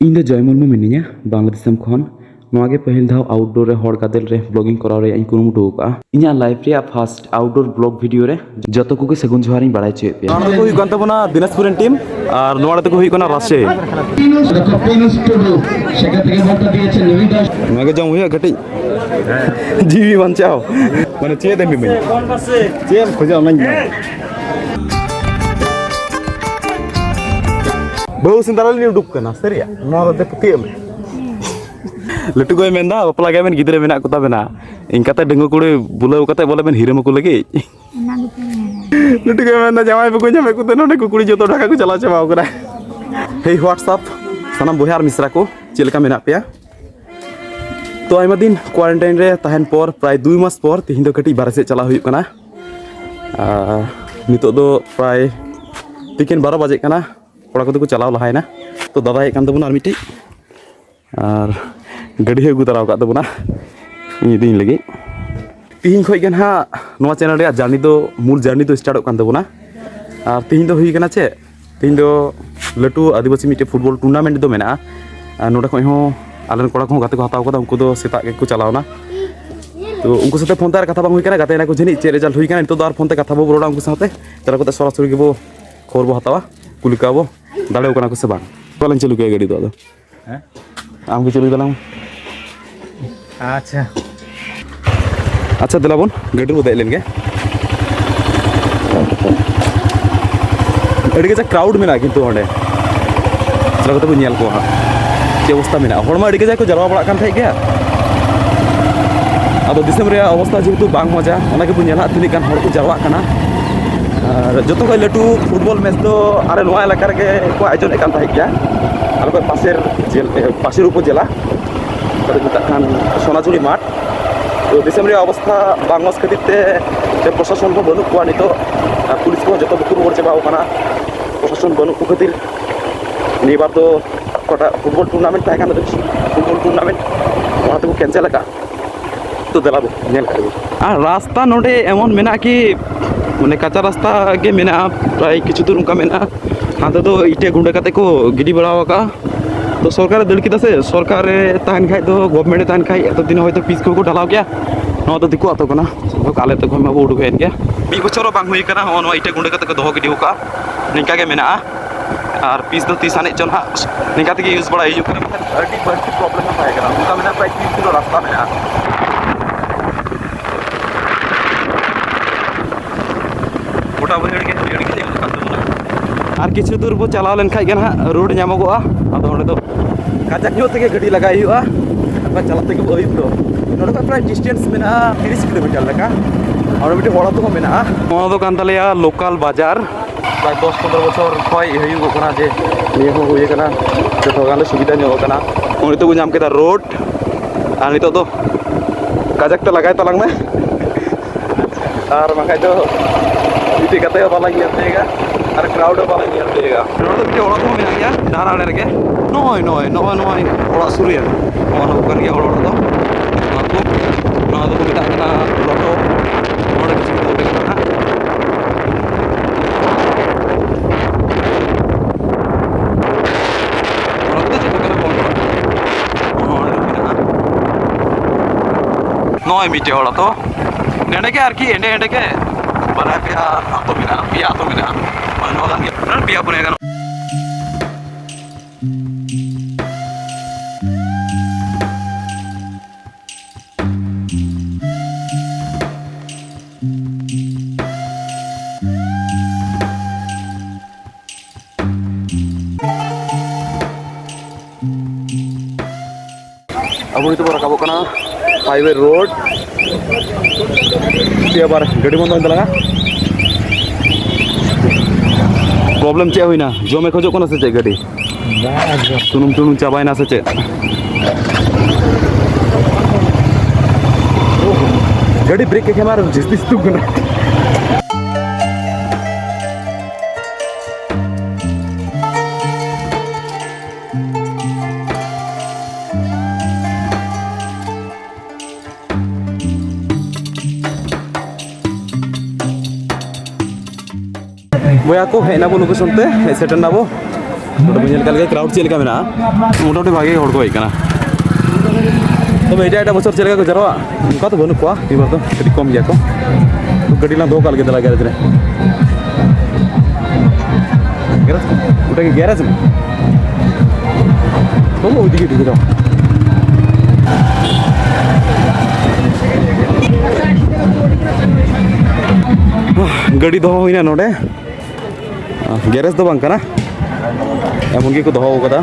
ᱤᱧ ᱫᱚ ᱡᱚᱭ ᱢᱩᱨᱢᱩ ᱢᱤᱱᱟᱹᱧᱟ ᱵᱟᱝᱞᱟ ᱫᱤᱥᱚᱢ ᱠᱷᱚᱱ ᱱᱚᱣᱟ ᱜᱮ ᱯᱟᱹᱦᱤᱞ ᱫᱷᱟᱣ ᱟᱣᱩᱴᱰᱳᱨ ᱨᱮ ᱦᱚᱲ ᱜᱟᱫᱮᱞ ᱨᱮ ᱵᱞᱚᱜᱤᱝ ᱠᱚᱨᱟᱣ ᱨᱮᱭᱟᱜ ᱤᱧ ᱠᱩᱨᱩᱢᱩᱴᱩ ᱟᱠᱟᱜᱼᱟ। ᱤᱧᱟᱹᱜ ᱞᱟइफ ᱨᱮᱭᱟᱜ ᱯᱷᱟᱥᱴ ᱟᱣᱩᱴᱰᱳर ᱵᱞᱚᱜ ᱵᱷᱤᱰᱤᱭᱳ ᱨᱮ ᱡᱚᱛᱚ ᱠᱚᱜᱮ ᱥᱟᱹᱜᱩᱱ ᱡᱚᱦᱟᱨ ᱤᱧ ᱵᱟᱲᱟᱭ ᱦᱚᱪᱚᱭᱮᱫ ᱯᱮᱭᱟ। ᱱᱚᱣᱟ ᱫᱚ ᱦᱩᱭᱩᱜ ᱠᱟᱱ ᱛᱟᱵᱚᱱᱟ ᱫᱤᱱᱟᱡᱽᱯᱩᱨ ᱨᱮᱱ ᱴᱤᱢ ᱟᱨ ᱱᱚᱣᱟ ᱫᱚᱠᱚ ᱦᱩᱭᱩᱜ ᱠᱟᱱᱟ রাজশাহী। ᱱᱚᱣᱟ ᱜᱮ ᱡᱚᱢ ᱦᱩᱭᱩᱜᱼᱟ ᱠᱟᱹᱴᱤᱡ ᱡᱤᱣᱤ ᱵᱟᱧᱪᱟᱣ ᱢᱟᱱᱮ ᱪᱮᱫ ᱮᱢ ᱤᱢᱟᱹᱧᱟ ᱪᱮᱫ ᱮᱢ ᱠᱷᱚᱡᱟ ᱚᱱᱟᱧ ᱧᱟᱢᱟ। ᱵᱟᱹᱦᱩ ᱥᱮᱸᱫᱽᱨᱟ ᱞᱤᱧ ᱩᱰᱩᱠ ᱠᱟᱱᱟ ᱥᱟᱹᱨᱤᱭᱟᱜ ᱱᱚᱣᱟ ᱫᱚ ᱯᱟᱹᱛᱭᱟᱹᱜ ᱢᱮ। ᱞᱟᱹᱴᱩ ᱜᱚᱭ ᱢᱮᱱᱫᱟ ᱵᱟᱯᱞᱟ ᱜᱮᱭᱟᱵᱮᱱ ᱜᱤᱫᱽᱨᱟᱹ ᱢᱮᱱᱟᱜ ᱠᱚ ᱛᱟᱵᱮᱱᱟ ᱤᱱᱠᱟᱛᱮ ᱰᱟᱺᱜᱩᱣᱟᱹ ᱠᱩᱲᱤ ᱵᱩᱞᱟᱹᱣ ᱠᱟᱛᱮ ᱵᱚᱞᱮ ᱵᱮᱱ ᱦᱤᱨᱟᱹᱢ ᱟᱠᱚ ᱞᱟᱹᱜᱤᱫ ᱞᱟᱹᱴᱩ ᱜᱚᱭ ᱢᱮᱱᱫᱟ ᱡᱟᱶᱟᱭ ᱵᱟᱠᱚ ᱧᱟᱢᱮᱫ ᱠᱚᱛᱮ ᱱᱚᱰᱮ ᱠᱚ ᱠᱩᱲᱤ ᱡᱚᱛᱚ ᱰᱷᱟᱠᱟ ᱠᱚ ᱪᱟᱞᱟᱣ ᱪᱟᱵᱟᱣ ᱠᱟᱱᱟ। ᱦᱮᱭ ᱦᱳᱣᱟᱴᱥᱟᱯ ᱥᱟᱱᱟᱢ ᱵᱚᱭᱦᱟ ᱟᱨ ᱢᱤᱥᱨᱟ ᱠᱚ ᱪᱮᱫ ᱞᱮᱠᱟ ᱢᱮᱱᱟᱜ ᱯᱮᱭᱟ? तो आयमा दिन क्वारंटाइन रे तहन पर प्राय 2 मास पर तिहिन दो कटी बारे से चला हुई कना नितो दो प्राय तिकिन 12 बजे कना कोड़ा को चलाव लहायना तो दादा हेक कान तबुना आर मिटी आर गाड़ी अगू तराव का तबुना दिन लगी तिहिन खय गन हा नोवा चैनल रे जर्नी दो मूल जर्नी दो स्टार्ट कान तबुना आर तिहिन दो हुई कना चे तिहिन दो लटू आदिवासी मिटे फुटबॉल टूर्नामेंट दो मेना नोडा खय हो आलन कोड़ा को गाते को हताव कदा उनको दो सेता के को चलावना तो उनको साथे फोन तार कथा बांग हुई कना गाते ना को जनी चे रिजल्ट हुई कना तो दार फोन ते कथा बो रोडा उनको साथे तरा को सरासरी के बो खबर बो हतावा कुलिका बो दाड़े कना को से बांग कोलन चलू के गाड़ी दो हैं आम के चलू दलाम अच्छा अच्छा दलाबन गाड़ी बो दे लेन के अड़ी के क्राउड मेना किंतु ओंडे चला को तो नेल को हा अवस्था में हड़मा अड़ी को जलवा बड़ा गया अब दिसम रे अवस्था जेहेतु बांग मजा ओना के बो नेला तिनी गान हड़ को जलवा कना जो तो लटू फुटबॉल मैच तो आरे नोआ इलाका रे को आयोजन कान थाई गया आलो को पासेर उपजेला तो मेता खान सोनाझुरी माठ तो दिसम रे अवस्था बांग मस खातिर ते प्रशासन को बनु को नितो पुलिस को जतो बुकुर मोर चबाव कना प्रशासन बनु को खातिर निबार तो कोटा फुटबॉल टूर्नामेंट ताहे काना फुटबॉल टूर्नामेंट वहां तो कैंसिल लगा तो दलाबो नेल करबो आ रास्ता नोडे एमन मेना कि माने कच्चा रास्ता के मेना प्राय किछु दूर उनका मेना हाते तो इटे गुंडे काते को गिडी बड़ाव का तो सरकार दड़ किदा से सरकार ताहन खाय तो गवर्नमेंट ताहन खाय एत दिन होय तो पीस को ढलाव गया नो तो दिको आतो कना तो काले तो घमा बो उडुक हेन गया बी बछर बांग हुई कना हो नो इटे गुंडे काते को दोहो गिडी होका निका के मेना और पीस दो तीस आने चल हाँ निका तक यूज बड़ा हिजू करना अड़ी बड़ी प्रॉब्लम में पाएगा उनका मेरा प्राय 3 किलो रास्ता में गोटा बहड़ के और किछु दूर बो चलाव लेन खाय गन हा रोड नामोगोआ अदो ओंडे दो काजाक ᱧᱚᱜ तक गाड़ी लगाई हुआ अब चलाते के अयुब दो नोडे का प्राय डिस्टेंस मेना 30 किलोमीटर लगा और मिटे होड़ा तो मेना नोआ दो कान तलेया लोकल बाजार प्राय 10-15 बछर खय हुई कना जे निये हो हुई कना जतो गाले सुविधा ᱧᱚᱜ कना ओंडे तो नाम केदा रोड और नितो दो काजाक तो लगाय तलांग में और माखाय तो इति कते बाला येतेगा और क्राउड बाला येतेगा रोड के ओड़ा तो मेना गया दारा आड़े रे नय नय नय नय ओड़ा सुरिया ओना को कर गया ओड़ा तो ना तो मेता कना लोटो ओड़ा किछु तो देखना नय मिटे ओड़ा तो नेडे के आरकी एंडे एंडे के बना पिया तो मेना मानो गान के पिया पुने गान अब itu rakabu kana highway road dia bar gadi bond hoy dalaga problem चे होइना जमे खोजो कोना से चे गडी सुनुम सुनुम चाबाइना से चे गडी ब्रेक के मार जिस तू गना Boya ko hena bo nuko sonte setan nabo ᱱᱚᱰᱮ ᱵᱚᱱ ᱧᱮᱞ ᱠᱟᱜ ᱞᱮᱜᱮ ᱠᱨᱟᱣᱩᱰ ᱪᱮᱫ ᱞᱮᱠᱟ ᱢᱮᱱᱟᱜᱼᱟ ᱢᱳᱴᱟᱢᱩᱴि ᱵᱷᱟᱜᱮ ᱦᱚᱲ ᱠᱚ ᱦᱮᱡ ᱠᱟᱱᱟ ᱛᱚᱵᱮ ᱮᱴᱟᱜ ᱵᱚᱪᱷᱚᱨ ᱪᱮᱫ ᱞᱮᱠᱟ ᱠᱚ ᱡᱟᱨᱣᱟᱜ ᱚᱱᱠᱟ ᱫᱚ ᱵᱟᱹᱱᱩᱜ ᱠᱚᱣᱟ ᱮবার ᱫᱚ ᱠᱟᱹᱴᱤᱡ ᱠᱚᱢ ᱜᱮᱭᱟ ᱠᱚ ᱜᱟᱹᱰᱤ ᱞᱟᱝ ᱫᱚᱦᱚ ᱠᱟᱜ ᱞᱮᱜᱮ ᱫᱮᱞᱟ গ্যারেজ ᱨᱮ গ্যারেজ ওটা কি গ্যারেজ না চলো ওইদিকে ঢুকে যাও गाड़ी दो हुई ना नोडे गैरेज दो बांग कना एमन गे को दो कदा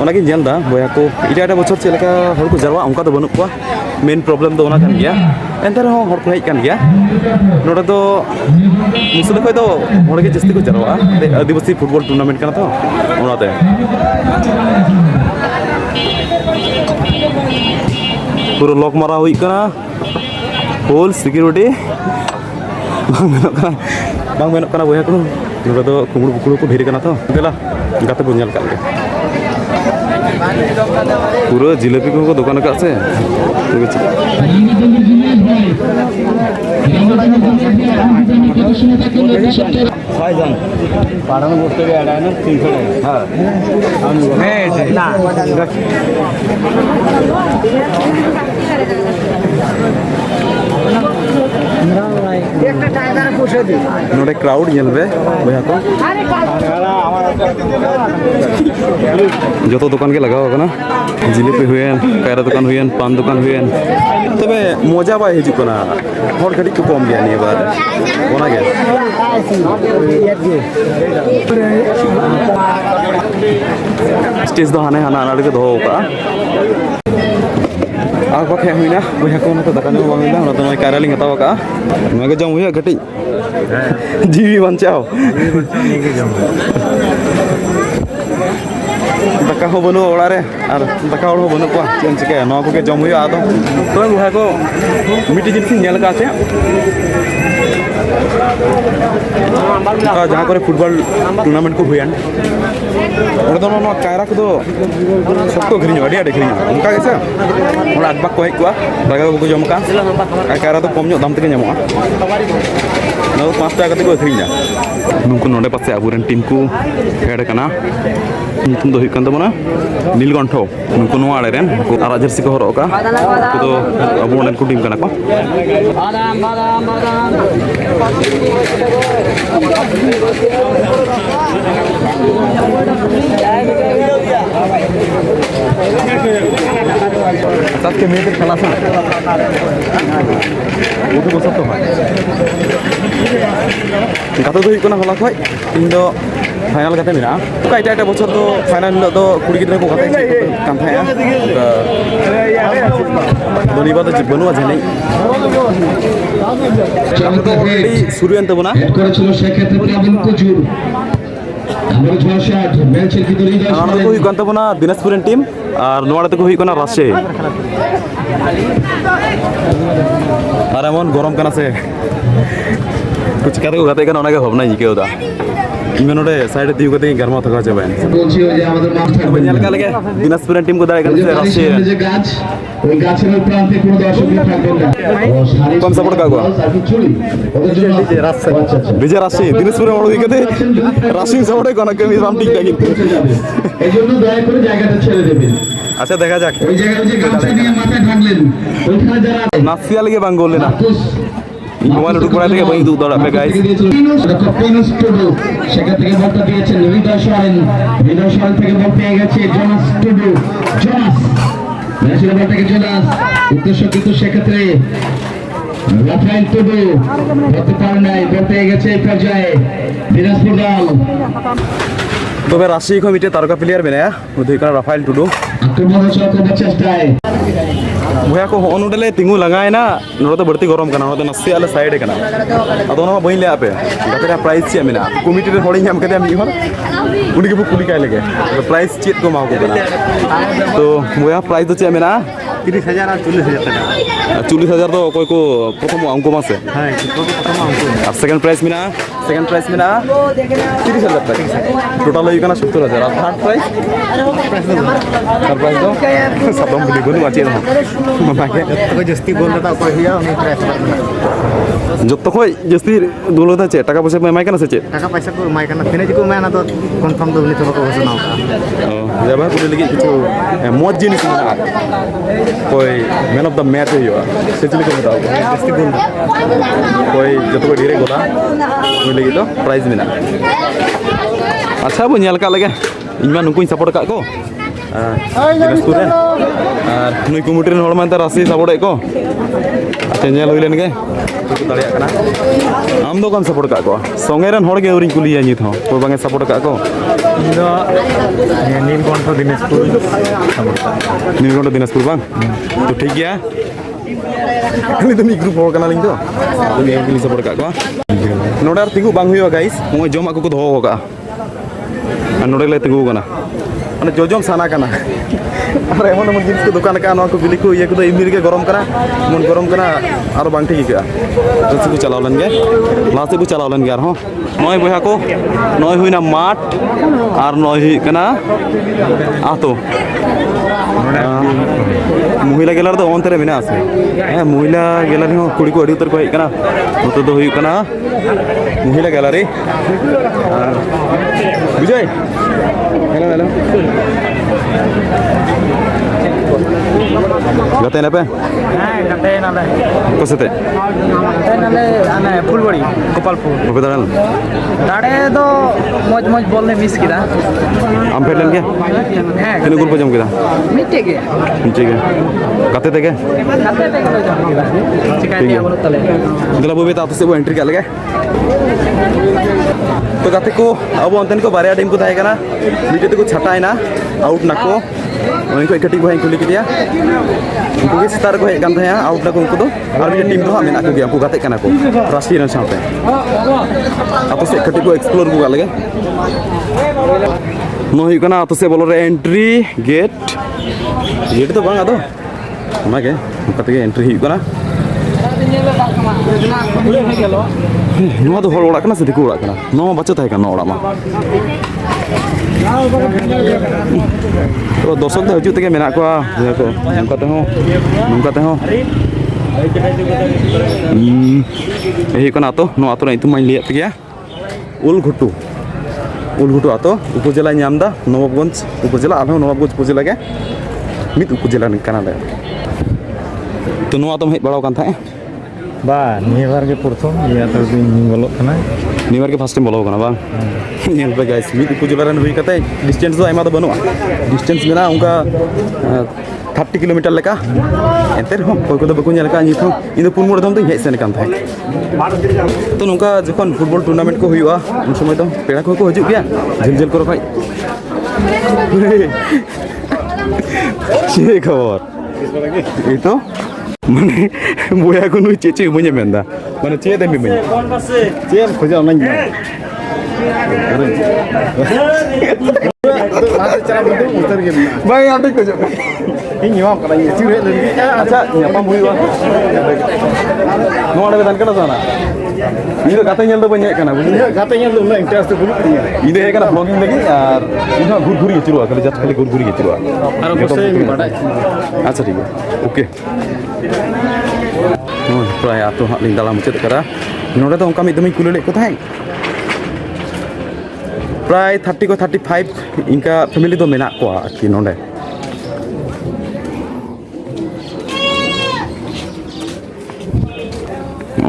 ओनागी जेल दा बया को इटा इटा बछर चेलका हर को जारवा उनका तो बनुक को मेन प्रॉब्लम दो ओना कान गया एंतर हो हर को हेज कान गया नोडे दो मुसले खय दो हर के जस्ती को जारवा आदिवासी फुटबॉल टूर्नामेंट कना तो ओनाते पूरा लॉक मारा हुई कना full security bang menok kana boya ko nora do kumuru bukuru ko bhiri kana to dela gate bo nyal kal ge pura jilepi ko dokan ka ase কয়জন পাড়ানো বসতে গিয়ে এড়ায় না 300 টাকা হ্যাঁ না একটা টাইগার পুষে দি नोडे क्राउड जेलबे बोया को जो दुकान के लगाओ ना जिलेपी हुएन कायरा दुकान हुएन पान दुकान हुएन तबे मजा बा हिजु कना हर घड़ी को कम गया नहीं बार ओना गे स्टेज दो हाने हाना आनाड़ के दो का आग बाखे हुईना बोया को तो दुकान में बांगला ना तो मैं कायरा लिंग हतावा का मैं के जम हुई घटी जीवी बचाओ दाका हो बनु ओड़ा रे और दाका और हो बनु को चेन चिके न को के जम हुई आ तो बुहा को मिट्टी जिनसी नेल का से जहाँ करे फुटबॉल टूर्नामेंट को हुईन ओड़ा दोनो न कायरा को सब को घरिनो अडी अडी घरिनो उनका कैसे ओड़ा अटबा को हेक को दागा को जम का कायरा तो कम ᱧᱚᱜ दाम तक ᱧᱟᱢᱚᱜᱼᱟ नो 5 টাকা ᱛᱮᱠᱚ ᱟᱹᱠᱷᱨᱤᱧᱟ ᱱᱩᱠᱩ ᱱᱚᱰᱮ ᱯᱟᱥᱮ ᱟᱵᱚᱨᱮᱱ ᱴᱤᱢ ᱠᱚ ᱦᱮᱰ ᱠᱟᱱᱟ ᱧᱩᱛᱩᱢ ᱫᱚ ᱦᱩᱭᱩᱜ ᱠᱟᱱ ᱛᱟᱵᱚᱱᱟ नीलकंठो नुकु नवा आड़े रेन आरा जर्सी को हरका उनको तो अब ओनेन को टीम कना को साथ के मेरे खलास वो तो सब तो है गातो तो इकोना हला खय इन दो फाइनल गाते मेरा का इटा इटा बछर दो फाइनल हिलो दो कुड़ी गिद्रा को गाते कान थाया दोनी बात बनवा जाने तो ऑलरेडी शुरू एन तबना হেড করেছিল সেক্ষেত্রে প্রবীণ কুজুর আমরা ৬ ম্যাচের কি দলি দাস আমরা তো হুইকান তবনা দিনাজপুরেন টিম আর নোয়াড়াতে কো হুইকানা রাজশাহী আর এমন গরম কানা সে कुछ कहते को गाते काना ओनागे भावना इके होदा इमे नोडे साइड दिउ गते गरमा थका जाबे বলছি ওই যে আমাদের মাঠ থাকবে बनियाल का लगे दिनाजपुरेन टीम को दाय काना से राजशाहী যে গাছ ওই গাছের প্রান্তে কোনো দর্শক থাকবে না ও শারীরিক कम सपोर्ट का गो আর কি চুরি ওদের জন্য রাস্তা আচ্ছা विजय राजশাহী दिनाजपुरे मोड़ दिकते राजশাহী सपोर्टे कोना कमी राम ठीक ठाक এইজন্য দয়া করে জায়গাটা ছেড়ে দেবেন अच्छा देखा जाक ওই জায়গায় যে গাছটা নিয়ে মাথা ঢাকলেন ওইখানে যারা नासिया लगे बांग गोल लेना মোবাইল উঠে পড়া থেকে বই দুধ দড়াবে গাইস সেখান থেকে বলটা দিয়েছেন হৃদয় সোরেন থেকে বল পেয়ে গেছে জোনাস টুডু জোনাস ম্যাচের বল থেকে জোনাস উদ্দেশ্য কিন্তু সেক্ষেত্রে রাফাইল টুডু ধরতে পারে নাই বল পেয়ে গেছে এই পর্যায়ে দিনাজপুর দল তবে রাজশাহী কমিটি তারকা প্লেয়ার বেনা উদয়কার রাফাইল টুডু আক্রমণ করার চেষ্টায় भैया को होनुडले तिंगु लगाए ना नोड़े बड़ती गरम कना नोड़े नसे आले साइड कना अदो ना बइन ले आपे गतेरा प्राइस चे मिना कमिटी रे होड़ी हम कदे हम इहर उनी के कुली काय लगे प्राइस चेत को माव को कना तो भैया प्राइस तो चे मिना 30,000 আর 40,000 টাকা 40,000 तो कोई को प्रथम अंक मासे হ্যাঁ প্রথম অঙ্ক और सेकंड प्राइस मिना सेकंड प्राइज में 30,000 टाका टोटल हुई कना 70,000 और थर्ड प्राइज दो सबम बुली गुनु आचे माके तो जस्ती गोल दा कोई हिया उनी प्राइस जत्तो खय जस्ती गोल दा चे टाका पैसा एमाय कना से चे टाका पैसा को माय करना थिने को मैं ना तो कंफर्म दो तो को घोषणा जब कुली लगी किछु मौज जिनिस में कोई मैन ऑफ द मैच हुआ से चली को बताओ जस्ती गोल कोई जतो को ढेरे गोला कोई लगी तो प्राइज में अच्छा बो नेल का लगे इनमा नुकुई सपोर्ट का को नुई कुमुटी रन हड़मा राशि सपोर्ट को अच्छा नेल हुई लेन गे दाड़िया कना आम दो कम सपोर्ट का को संगे रन हड़ गे औरी कुलिया नित हो कोई बांगे सपोर्ट का को नीलकंठ दिनाजपुर नीलकंठ दिनाजपुर बांग तो ठीक गया खाली तो ग्रुप हड़ कना लिंग तो नियम के लिए सपोर्ट का को नोडा तिगु बांग हुई गाइस मोय जमा को दो होगा नोडे ले तिगु कना माने जोजम साना कना और एमन एमन जिनिस को दुकान का को बिली को ये को इमिर के गरम कना मन गरम कना और बांग ठीक गया जसे को चलाव लन गे लास्ट को चलाव लन गे और नय बहा को नय हुईना माठ और नय हुई कना आतो महिला गेलार तो ऑन तेरे मेना आसे महिला गेलारी हो कुड़ी को अड़ी उतर को हेज कना नतो दो हुई कना महिला गेलारी विजय हेलो हेलो गते ना पे गते नाले कसते गते नाले आने फुलबड़ी गोपालपुर ओके दाड़ाल दाड़े दो मौज मौज बोलने मिस किदा आम फेलन के हां किन गुल पे जम किदा मिटे के नीचे के गते ते के लो जम किदा चिकाई दिया बोलो तले दिला बोबे ता से वो एंट्री के लगे तो गते को अब अंतन को बारे टीम को थाए कना मिटे को छटाई ना आउट नाको उनको एक टीम को कुली किया उनको के स्टार को हेज कान थाया आउट नाको उनको दो और मिटे टीम तो मेना को गया को गते कना को राष्ट्रीय रन साथे अब से कटी को एक्सप्लोर को लगे नो हुई कना तो से बोलो रे एंट्री गेट तो बांग आदो ओना के कते के एंट्री हुई कना ᱱᱚᱣᱟ ᱫᱚ ᱦᱚᱲ ᱚᱲᱟᱜ ᱠᱟᱱᱟ ᱥᱮ ᱫᱤᱠᱩ ᱚᱲᱟᱜ ᱠᱟᱱᱟ ᱱᱚᱣᱟ ᱵᱟᱪᱚ ᱛᱟᱦᱮᱸ ᱠᱟᱱᱟ ᱚᱲᱟᱜ ᱢᱟ ᱛᱚ ᱫᱚᱨশᱚᱠ ᱫᱚ ᱦᱤᱡᱩᱜ ᱛᱮᱜᱮ ᱢᱮᱱᱟᱜ ᱠᱚᱣᱟ ᱠᱚ ᱱᱚᱝᱠᱟ ᱛᱮᱦᱚᱸ ᱦᱩᱭᱩᱜ ᱠᱟᱱᱟ ᱟᱛᱳ ᱱᱚᱣᱟ ᱟᱛᱳ ᱨᱮᱭᱟᱜ ᱧᱩᱛᱩᱢ ᱢᱟᱧ ᱞᱟᱹᱭᱟᱫ ᱯᱮᱜᱮᱭᱟ ᱩᱞᱜᱷᱩᱴᱩ ᱟᱛᱳ ᱩᱯᱚᱡᱮᱞᱟ ᱧᱟᱢ ᱮᱫᱟ ᱱᱚᱵᱟᱵᱜᱚᱸᱡᱽ ᱩᱯᱚᱡᱮᱞᱟ ᱟᱨᱦᱚᱸ ᱱᱚᱵᱟᱵᱜᱚᱸᱡᱽ ᱩᱯᱚᱡᱮᱞᱟ ᱜᱮ ᱢᱤᱫ ᱩᱯᱚᱡᱮᱞᱟ ᱠᱟᱱᱟᱞᱮ ᱛᱚ ᱱᱚᱣᱟ ᱟᱛᱳᱢ ᱦᱮᱡ ᱵᱟᱲᱟᱣ ᱠᱟᱱ ᱛᱟᱦᱮᱸ बा निबार के प्रथम या तो बोलो कना निबार के फर्स्ट टाइम बोलो कना बा नेल पे गाइस मिद उपजिला रन हुई कते डिस्टेंस दो आइमा दो बनुआ डिस्टेंस मेना उनका 30 किलोमीटर लेका एंते हो कोई को दो बको नेल का निथो इन पुन मोड़ दम तो हेज सेन कान थाय तो नुका जखन फुटबॉल टूर्नामेंट को हुआ उन समय तो पेड़ा को हजू गया झिल झिल को रखाई ये खबर ये तो माने बोया को नुई चेचे मुझे मेंदा माने चे दे मी कौन पासे चे खोजा नहीं भाई आप को जो इन यवा करा ये चिरे ले अच्छा यपा मुई वा नोडे बेदन कना साना इदो गाते नेल दो बन्या कना गाते नेल दो इंटरेस्ट बुलु इदो हे कना ब्लॉगिंग लगी और इनो घुर घुरी चिरुआ खाली जस्ट खाली घुर घुरी चिरुआ और बसे बड़ा अच्छा ठीक है ओके प्राय आतो हां लिंग दाला मुचत करा नोडे तो उनका मिदमी कुले को थाई प्राय 30 को 35 इनका फैमिली तो मेना को कि नोडे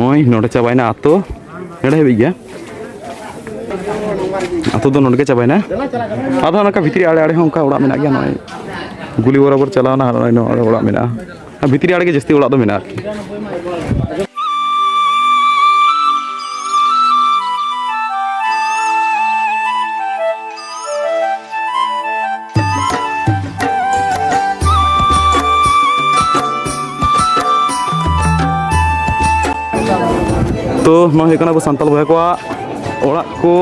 ओय नोडे चाबाइना आतो एडे हेबि गया आतो दो नोडे चाबाइना आधा नका भितरी आड़े आड़े उनका ओड़ा मेना गया नय गुली बराबर चलावना नो ओड़ा मेना भितरी आड़े के जस्ती ओड़ा दो मेना तो नो हे कना संताल बया को ओड़ा को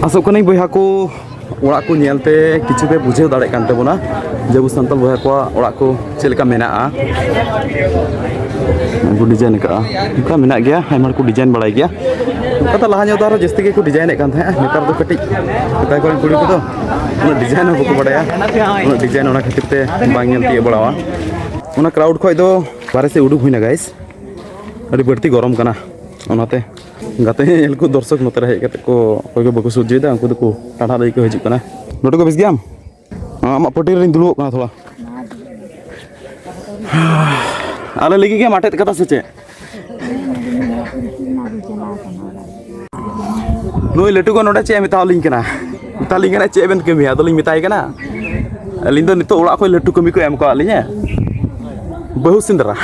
asok kani boyha ko orak ko nyelte kichu pe bujhew dare kan tabona je abu santal boyha ko orak ko cheleka menaa bu design ka ka menak gaya aimar ko design balai gaya kata lahanya to aro jasti ge ko design kan tha netar do katik kata ko kuri ko do una design ho ko badaya una design ona khatir te bang nyel tie balawa una crowd khoi do bare se uduk huina guys adi berti gorom kana onate gate el ko dorshok notere hej kate ko koy ko baku sujje da unku do ko tadha dei ko hijuk kana noto ko bis giam amak poti rin dulu kana thola ale lagi ke matet kata sece noi letu ko noda che metaling kana che ben kemi adoling mitai kana alin do nito orak ko letu kemi ko em ko alinya bahu sindra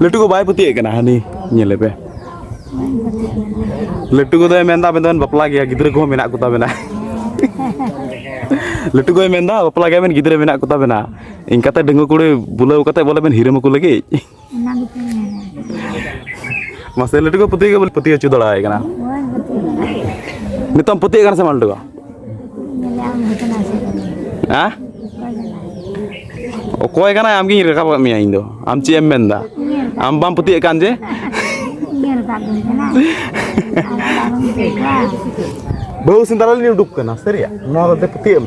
letu ko bai puti kana hani nyelepe letu ko do menda bendan bapla gya gidre ko menak ko tabena letu ko menda bapla gya ben gidre menak ko tabena ingkate dengo kure bulau kate bole ben hiram ko lagi mase letu ko puti achu dara kana nitam puti kana samal do ha okoy kana am gi rakab mi indo am chi em menda am bam puti kan je bau sindara ni uduk kana seriya no de puti em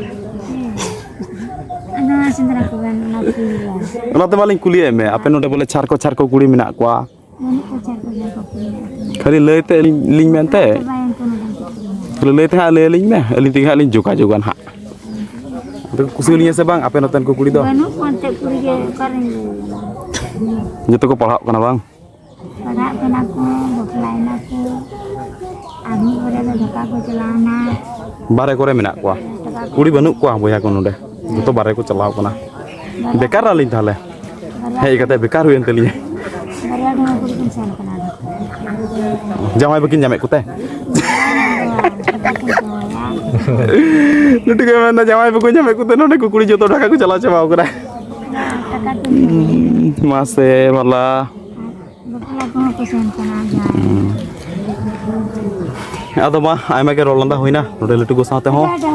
ana sindara ko gan na pila onate maling kuliye me ape note bole charko kuri menak kwa ani ko char ko gan ko pila khali leite ling mente bayan ko na khali leite ha le ling me alin tiga ling jogan ha to kusulinya se bang ape noten ko kuri do banu kontek kuri ge karing joto ko palhak kana bang pada kena ko baklain aku ami ore la dhaka ko chalana bare kore menak kwa kuri banuk kwa boya ko node joto bare ko chalaw kana bekar alin thale hei kate bekar huyen teliye baria dong ko kun san kana jamai bikin jamek kute lutu ke menda jamai bikin jamek kute node ko kuri joto dhaka ko chalaw chabaw kana taka tu mase mala bakla ko san kana ado ma aima ke rolanda hoina node lutu ko saate ho ada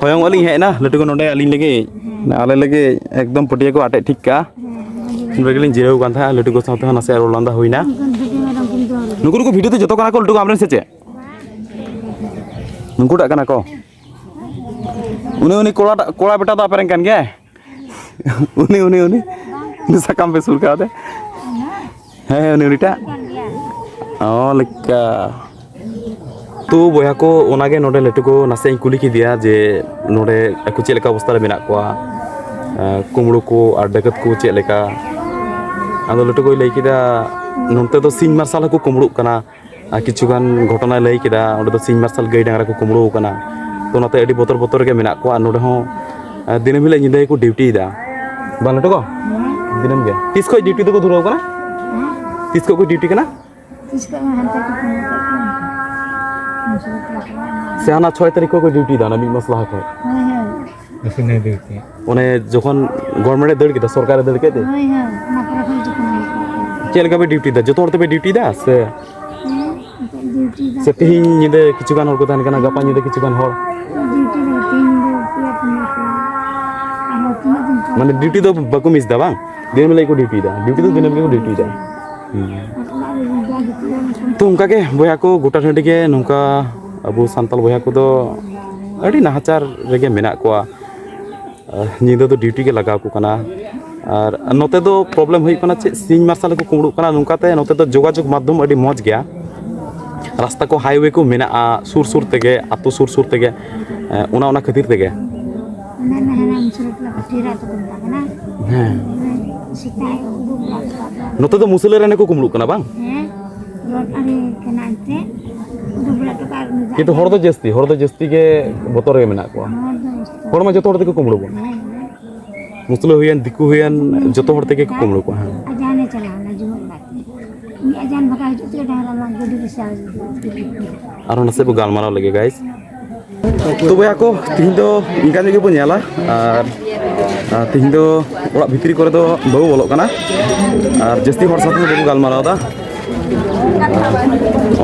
hoyong aling hej na lutu ko node aling lege ale lege ekdom potiya ko ate thik ka begelin jirau kan tha lutu ko saate na se rolanda hoina nukur ko video te joto kana ko lutu ko amren seche nungku dak kana ko uni kola beta da pereng kan ge uni sakam pe sur ka de he uni ta oh leka tu boya ko onage node letu ko nase kuli ki dia je node aku cheleka obostha re menak kwa kumru ko ar dagat ko cheleka ado letu ko lei kida nonte do sing marsal ko kumru kana kichugan ghotona lei kida onde do sing marsal gai dangra ko kumru kana to nate adi botor ge menak kwa node ho dinam hile nyindai ko duty da bang letu ko dinam ge tis ko duty do ko dhurau kana tis ko duty kana iska hantar ko se ana 6 tarik ko duty da na mi masla ko Asine duty. one jokhon government e dad kida sarkar e dad kete hoy hoy na para ko jikon chel ka be duty da jotor te be duty da se duty da se tihin nyide kichugan hor ko tan kana gapa nyide kichugan hor duty da tin do pia tin ko ano tin din mane duty do baku miss da bang din melai ko duty da ko duty da to unka ke boya ko gota thandi ke nungka abu santal boya ko do adi nahachar rege menak kwa nyida do duty ke lagaw ko kana ar note do problem hui kana che sing marsal ko kumru kana nungka te note do jogajog madhyam adi moj gya rasta ko highway ko mena sur tege atu sur tege ona khatir tege na musurat la tira to kana sitai note do musule rene ko kumru kana bang rod are kana ante dubla to kar nu kitu hor do jasti ke botor ge mena ko hor ma joto hor tege kumru ko musule huyan diku huyan joto hor tege kumru ko ajane chala na jumat lagi ini ajan bakal itu dahara lang gadi bisa aro nase bo galmaraw lege guys to boya ko tihin do inkan ge bo nyala ar tihin do orak bhitri kore do bau bolok kana ar jasti hor sathe bo galmaraw da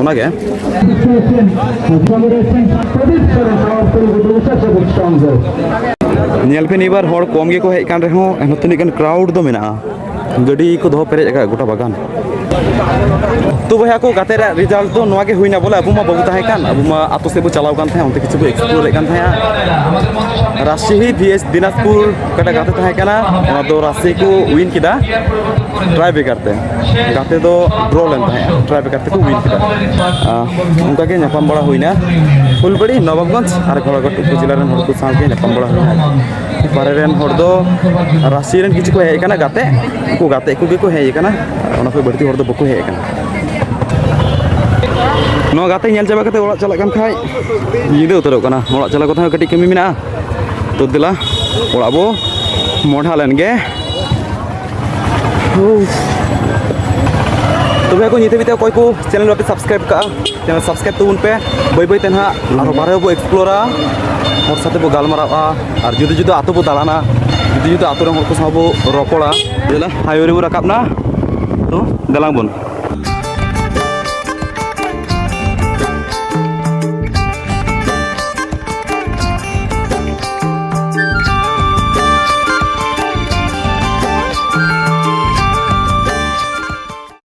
ᱚᱱᱟᱜᱮ ᱧᱮᱞ ᱯᱮ ᱱᱤᱭᱟᱹᱵᱟᱨ ᱦᱚᱲ ᱠᱚᱢ ᱜᱮᱠᱚ ᱦᱮᱡ ᱟᱠᱟᱱ ᱨᱮᱦᱚᱸ ᱮᱱᱦᱚᱸ ᱛᱤᱱᱟᱹᱜ ᱜᱟᱱ ᱠᱨᱟᱣᱩᱰ ᱫᱚ ᱢᱮᱱᱟᱜᱼᱟ ᱜᱟᱹᱰᱤ ᱠᱚ ᱫᱚᱦᱚ ᱯᱮᱨᱮᱡ ᱟᱠᱟᱫ ᱜᱚᱴᱟ ᱵᱟᱜᱟᱱ ᱛᱚ ᱵᱚᱭᱦᱟ ᱠᱚ ᱜᱟᱛᱮ ᱨᱮᱭᱟᱜ ᱨᱮᱡᱟᱞᱴ ᱫᱚ ᱱᱚᱣᱟ ᱜᱮ ᱦᱩᱭᱱᱟ ᱵᱚᱞᱮ ᱟᱵᱚ ᱢᱟ ᱵᱟᱵᱚ ᱛᱟᱦᱮᱸ ᱠᱟᱱ ᱟᱵᱚ ᱢᱟ ᱟᱛᱳ ᱥᱮᱫ ᱵᱚ ᱪᱟᱞᱟᱣ ᱠᱟᱱ ᱛᱟᱦᱮᱸ ᱚᱱᱛᱮ ᱠᱤᱪᱷᱩ ᱵᱚ ᱮᱠᱥᱯᱞᱳᱨ ᱮᱫ ᱠᱟᱱ ᱛᱟᱦᱮᱸᱜᱼᱟ ᱨᱟᱡᱥᱟᱦী VS ᱫᱤᱱᱟᱡᱽᱯᱩর ᱚᱠᱟᱴᱟᱜ ᱜᱟᱛᱮ ᱛᱟᱦᱮᱸ ᱠᱟᱱᱟ ᱚᱱᱟ ᱫᱚ ᱨᱟᱡᱥᱟᱦী ᱠᱚ ᱩᱭᱤᱱ ᱠᱮᱫᱟ ᱴᱨᱟᱭ ᱵᱮᱠᱟর ᱛᱮ ᱜᱟᱛᱮ ᱫᱚ ᱰᱨᱚ ᱞᱮᱱ ᱛᱟᱦᱮᱸᱜᱼᱟ ᱴᱨᱟᱭ ᱵᱮᱠᱟর ᱛᱮᱠᱚ ᱩᱭᱤᱱ ᱠᱮᱫᱟ ᱚᱱᱠᱟᱜᱮ ᱧᱟᱯᱟᱢ ᱵᱟᱲᱟ ᱦᱩᱭᱱᱟ ᱯᱷᱩᱞᱵᱟᱲᱤ ᱱᱚᱵᱟᱵᱜᱚᱸᱡᱽ ᱟᱨ ᱜᱷᱳᱲᱟᱜᱷᱟᱴ ᱩᱯᱚᱡᱮᱞᱟ ᱨᱮᱱ ᱦᱚᱲ ᱠᱚ ᱥᱟᱶᱜᱮ ᱧᱟᱯᱟᱢ ᱵᱟᱲᱟ ᱦᱩᱭᱱᱟ ᱵᱟᱨᱦᱮ ᱨᱮᱱ ᱦᱚᱲ ᱫᱚ ᱨᱟᱡᱥᱟᱦী ᱨᱮᱱ ᱠᱤᱪᱷᱩ ᱠᱚ ᱦᱮᱡ ᱟᱠᱟᱱᱟ ᱜᱟᱛᱮ ᱩᱱᱠᱩ ᱜᱟᱛᱮ ᱠᱚᱜᱮ ᱠᱚ ᱦᱮᱡ ᱟᱠᱟᱱᱟ ᱚᱱᱟ ᱠᱷᱚᱡ ᱵᱟᱹᱲᱛᱤ ᱦᱚᱲ ᱫᱚ ᱵᱟᱠᱚ ᱦᱮᱡ ᱟᱠᱟᱱᱟ ᱱᱚᱣᱟ ᱜᱟᱛᱮ ᱧᱮᱞ ᱪᱟᱵᱟ ᱠᱟᱛᱮ ᱚᱲᱟᱜ ᱪᱟᱞᱟᱜ ᱠᱟᱱ ᱠᱷᱟᱡ ᱧᱤᱫᱟᱹ ᱩᱛᱟᱹᱨᱚᱜ ᱠᱟᱱᱟ ᱚᱲᱟᱜ ᱪᱟᱞᱟᱣ ᱠᱟᱛᱮ ᱦᱚᱸ ᱠᱟᱹᱴᱤᱡ ᱠᱟᱹᱢᱤ ᱢᱮᱱᱟᱜᱼᱟ ᱛᱚ ᱫᱮᱞᱟ ᱚᱲᱟᱜ ᱵᱚ ᱢᱚᱰᱷᱟ ᱞᱮᱱ ᱜᱮ तबे को नीते बीते कोई को चैनल पे सब्सक्राइब का चैनल सब्सक्राइब तो उन पे बई बई तेना और बारे बो एक्सप्लोरा और साथे बो गालमारावा और जुदा जुदा आतो बो दालाना जुदा जुदा आतो रे हर को साबो रोपड़ा देला हाईवे रे बो राकाबना तो देलांग बन